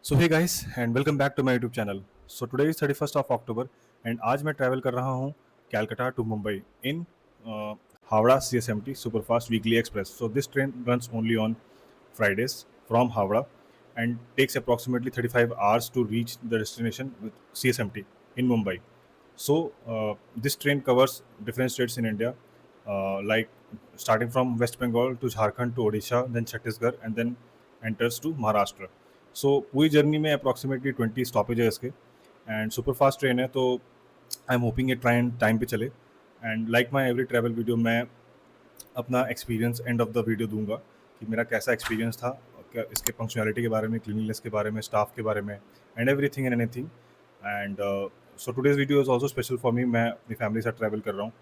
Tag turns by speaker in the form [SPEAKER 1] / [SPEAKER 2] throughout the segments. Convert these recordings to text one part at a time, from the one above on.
[SPEAKER 1] So hey guys and welcome back to my YouTube channel. So today is 31st of October and आज मैं travel कर रहा हूँ Calcutta to Mumbai in Howrah CSMT superfast weekly express. So this train runs only on Fridays from Havra and takes approximately 35 hours to reach the destination with CSMT in Mumbai. So this train covers different states in India, like starting from West Bengal to Jharkhand to Odisha, then Chhattisgarh, and then enters to Maharashtra. So पूरी journey में approximately 20 stoppage है इसके and super fast train है, तो I am hoping ये train time पे चले। And like my every travel video, मैं अपना experience end of the video दूंगा कि मेरा कैसा एक्सपीरियंस था, क्या इसके पंक्चुअलिटी के बारे में, क्लीनलीनेस के बारे में, स्टाफ के बारे में, and everything and anything. And so today's video is also special for me. मैं अपनी फैमिली के साथ ट्रैवल कर रहा हूँ,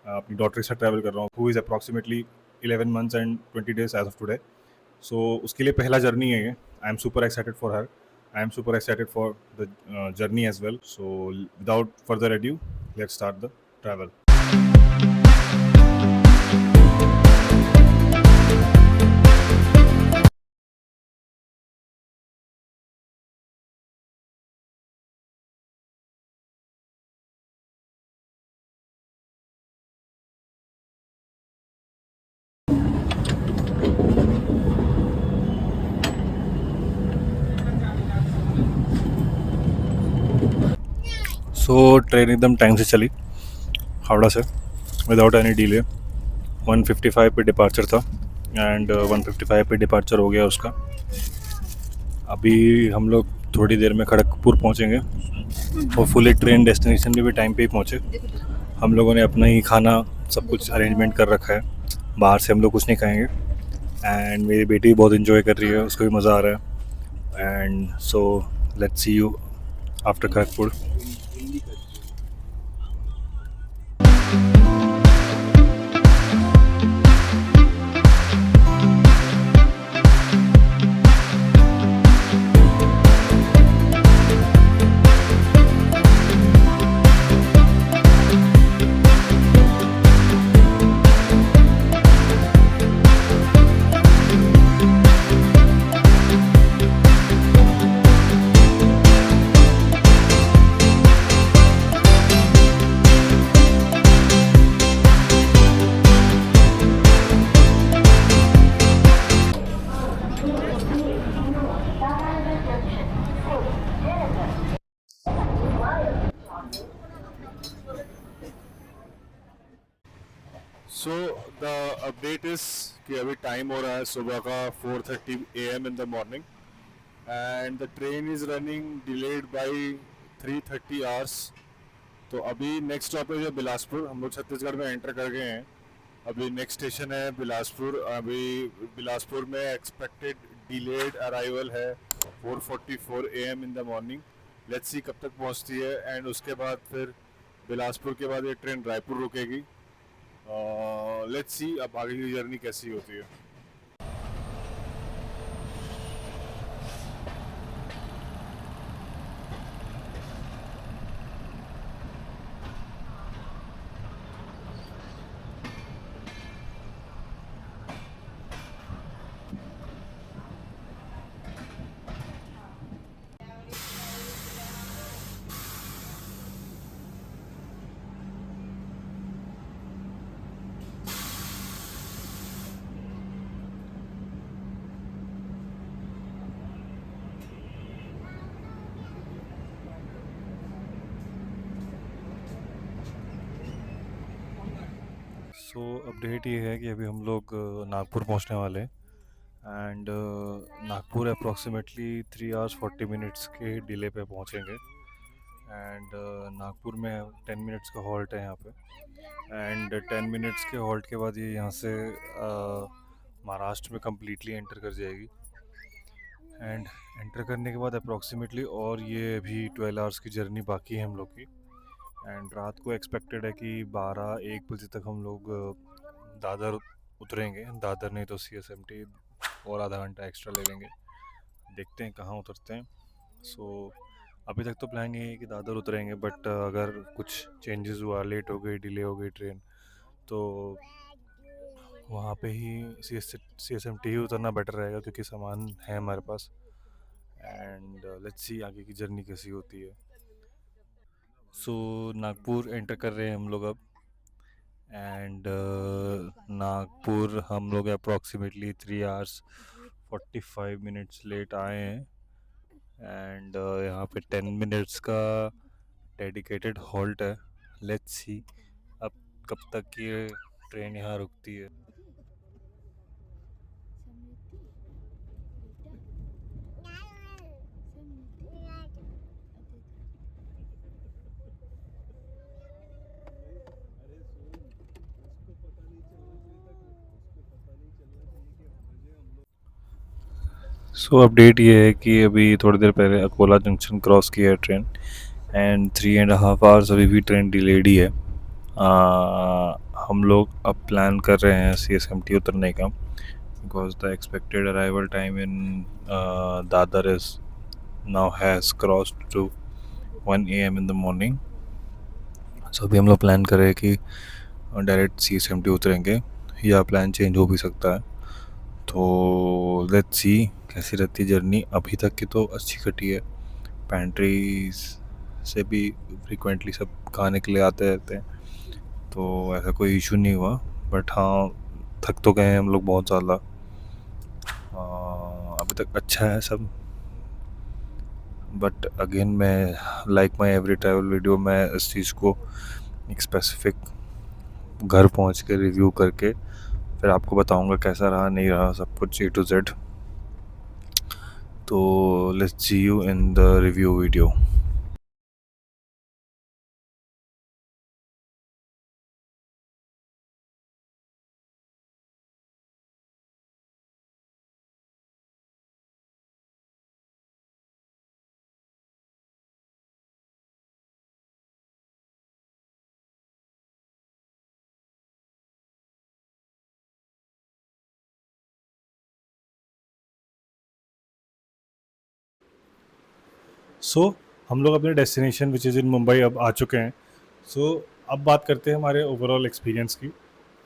[SPEAKER 1] अपनी डॉटर के साथ ट्रैवल कर रहा हूँ, who is approximately 11 months and 20 days age of today. So उसके लिए पहला जर्नी है ये। I am super excited for her, I am super excited for the journey as well. So without further adieu, let's start the travel. So train एकदम time से चली हावड़ा से, without any delay. 1:55 पे डिपार्चर था and 1:55 पे departure हो गया उसका। अभी हम लोग थोड़ी देर में खड़गपुर पहुंचेंगे और फुली ट्रेन डेस्टिनेशन पे भी टाइम पे ही पहुंचे। हम लोगों ने अपना ही खाना सब कुछ अरेंजमेंट कर रखा है, बाहर से हम लोग कुछ नहीं खाएंगे। एंड मेरी बेटी भी बहुत इन्जॉय कर रही है, उसको भी मज़ा आ रहा है। And so let's see you after Kharagpur. So the update is कि अभी टाइम हो रहा है सुबह का 4:30 AM in the morning and the train is running delayed by 3:30 hours। तो अभी नेक्स्ट स्टॉपेज है बिलासपुर। हम लोग छत्तीसगढ़ में एंटर कर गए हैं। अभी नेक्स्ट स्टेशन है बिलासपुर। अभी बिलासपुर में एक्सपेक्टेड डिलेड अराइवल है 4:44 AM in the morning. Let's see कब तक पहुंचती है। एंड उसके बाद फिर बिलासपुर के बाद ये ट्रेन रायपुर रुकेगी। लेट्स सी अब आगे की जर्नी कैसी होती है। सो अपडेट ये है कि अभी हम लोग नागपुर पहुंचने वाले हैं and Nagpur approximately 3 hours 40 minutes के डिले पे पहुंचेंगे। एंड नागपुर में 10 minutes का हॉल्ट है यहाँ पे। एंड 10 minutes के हॉल्ट के बाद ये यहाँ से महाराष्ट्र में कम्प्लीटली एंटर कर जाएगी। एंड एंटर करने के बाद अप्रॉक्सीमेटली और ये अभी 12 hours की जर्नी बाकी है हम लोग की। एंड रात को एक्सपेक्टेड है कि 12-1 बजे तक हम लोग दादर उतरेंगे। दादर नहीं तो CSMT और आधा घंटा एक्स्ट्रा ले लेंगे, देखते हैं कहाँ उतरते हैं। सो अभी तक तो प्लान ये है कि दादर उतरेंगे, बट अगर कुछ चेंजेस हुआ, लेट हो गई, डिले हो गई ट्रेन, तो वहाँ पे ही CSMT ही उतरना बेटर रहेगा क्योंकि सामान है हमारे पास। एंड लेट्स सी आगे की जर्नी कैसी होती है। सो नागपुर एंटर कर रहे हैं हम लोग अब। एंड नागपुर हम लोग अप्रॉक्सीमेटली 3 hours 45 minutes लेट आए हैं। एंड यहाँ पे 10 minutes का डेडिकेटेड हॉल्ट है। लेट्स सी अब कब तक ये ट्रेन यहाँ रुकती है। सो अपडेट ये है कि अभी थोड़ी देर पहले अकोला जंक्शन क्रॉस किया है ट्रेन। एंड 3.5 hours अभी भी ट्रेन डिलेड ही है। हम लोग अब प्लान कर रहे हैं CSMT उतरने का, because the expected arrival time in Dadar is now has crossed to 1 AM in the morning. So अभी हम लोग प्लान कर रहे हैं कि डायरेक्ट CSMT उतरेंगे, या प्लान चेंज हो भी सकता है। तो लेट्स सी कैसी रहती है जर्नी। अभी तक की तो अच्छी कटी है। पैंट्रीज से भी फ्रिक्वेंटली सब खाने के लिए आते रहते हैं, तो ऐसा कोई इशू नहीं हुआ। बट हाँ, थक तो गए हैं हम लोग बहुत ज़्यादा। अभी तक अच्छा है सब। बट अगेन मैं like my every travel video, मैं इस चीज़ को एक स्पेसिफिक घर पहुंच के रिव्यू करके फिर आपको बताऊंगा कैसा रहा नहीं रहा सब कुछ A to Z। तो let's see you in the review video. So हम लोग अपने destination which is in Mumbai अब आ चुके हैं। सो अब बात करते हैं हमारे ओवरऑल एक्सपीरियंस की।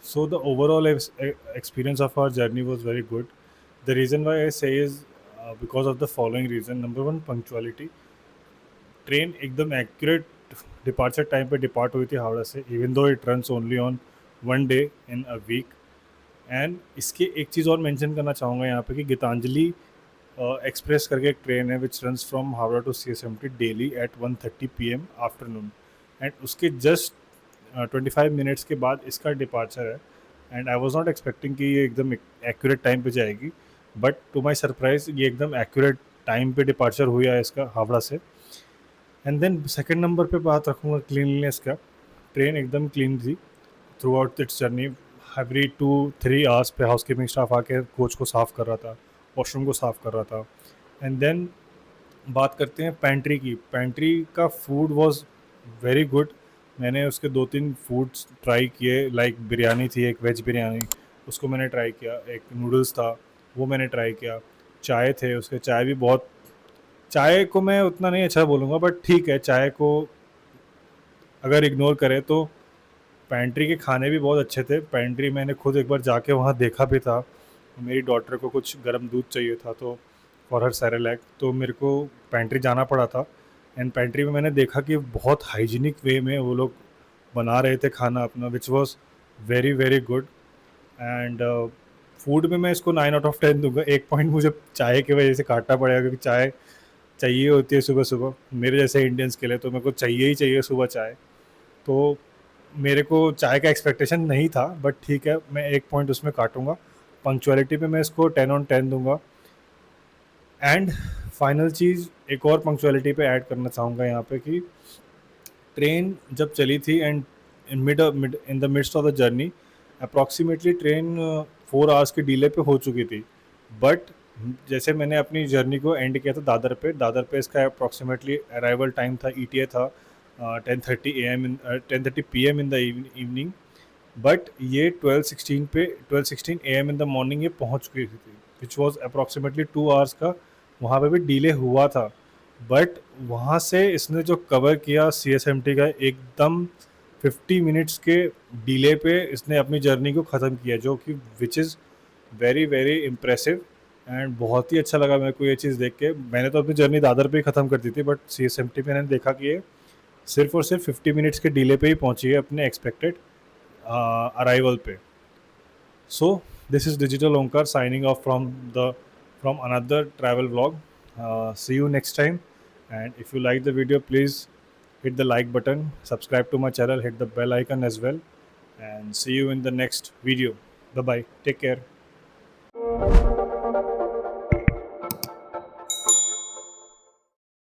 [SPEAKER 1] So the overall experience of our journey was very good. The reason why I say is because of the following reason. Number one, punctuality. Train एकदम एक्यूरेट डिपार्चर टाइम पे डिपार्ट हुई थी हावड़ा से, even though it runs only on 1 day in a week. And इसके एक चीज़ और mention करना चाहूँगा यहाँ पे कि गीतांजलि एक्सप्रेस करके एक ट्रेन है which runs from Howrah to CSMT daily at 1:30 PM afternoon. And उसके जस्ट 25 minutes के बाद इसका डिपार्चर है। And I was not expecting कि ये एकदम एक्यूरेट टाइम पे जाएगी, बट टू माई सरप्राइज ये एकदम एक्यूरेट टाइम पे डिपार्चर हुआ है इसका हावड़ा से। एंड देन सेकेंड नंबर पे बात रखूँगा क्लीनलीनेस का। ट्रेन एकदम क्लीन थी through out it's journey. Every 2-3 hours पे हाउस कीपिंग स्टाफ आके कोच को साफ़ कर रहा था, वॉशरूम को साफ़ कर रहा था। एंड देन बात करते हैं पेंट्री की। पेंट्री का फूड वाज वेरी गुड। मैंने उसके 2-3 फूड्स ट्राई किए, लाइक बिरयानी थी एक वेज बिरयानी, उसको मैंने ट्राई किया। एक नूडल्स था, वो मैंने ट्राई किया। चाय थे उसके, चाय भी बहुत, चाय को मैं उतना नहीं अच्छा बोलूँगा बट ठीक है। चाय को अगर इग्नोर करें तो पेंट्री के खाने भी बहुत अच्छे थे। पेंट्री मैंने खुद एक बार जाके वहाँ देखा भी था। मेरी डॉटर को कुछ गर्म दूध चाहिए था, तो फॉर हर सेरेलैक, तो मेरे को पेंट्री जाना पड़ा था। एंड पेंट्री में मैंने देखा कि बहुत हाइजीनिक वे में वो लोग बना रहे थे खाना अपना, which was very very good. And food में मैं इसको 9 out of 10 दूंगा। एक पॉइंट मुझे चाय की वजह से काटना पड़ेगा, क्योंकि चाय चाहिए होती है सुबह सुबह मेरे जैसे इंडियंस के लिए, तो मेरे को चाहिए ही चाहिए सुबह चाय। तो मेरे को चाय का एक्सपेक्टेशन नहीं था, बट ठीक है, मैं एक पॉइंट उसमें काटूंगा। पंक्चुअलिटी पे मैं इसको 10 on 10 दूंगा। एंड फाइनल चीज़ एक और पंक्चुअलिटी पे ऐड करना चाहूँगा यहाँ पे कि ट्रेन जब चली थी and mid in the midst of the journey, approximately train 4 hours की डिले पे हो चुकी थी। बट जैसे मैंने अपनी जर्नी को एंड किया था दादर पे इसका अप्रॉक्सीमेटली अराइवल टाइम था, ETA था 10:30 AM in 10:30 PM in the evening. But ये 12:16 AM इन द मॉर्निंग ये पहुंच चुकी थी, विच वॉज अप्रॉक्सीमेटली 2 hours का वहाँ पे भी डिले हुआ था। बट वहाँ से इसने जो कवर किया CSMT का, एकदम 50 minutes के डिले पे इसने अपनी जर्नी को ख़त्म किया, जो कि which is very very impressive. And बहुत ही अच्छा लगा मेरे को ये चीज़ देख के। मैंने तो अपनी जर्नी दादर पे ही ख़त्म कर दी थी, बट CSMT पे मैंने देखा कि ये सिर्फ और सिर्फ 50 मिनट्स के डिले पे ही पहुंची है अपने एक्सपेक्टेड अराइवल पे। So this is Digital Onkar signing off from another travel vlog. See you next time. And if you like the video, please hit the like button, subscribe to my channel, hit the bell icon as well, and see you in the next video. Bye bye. Take care.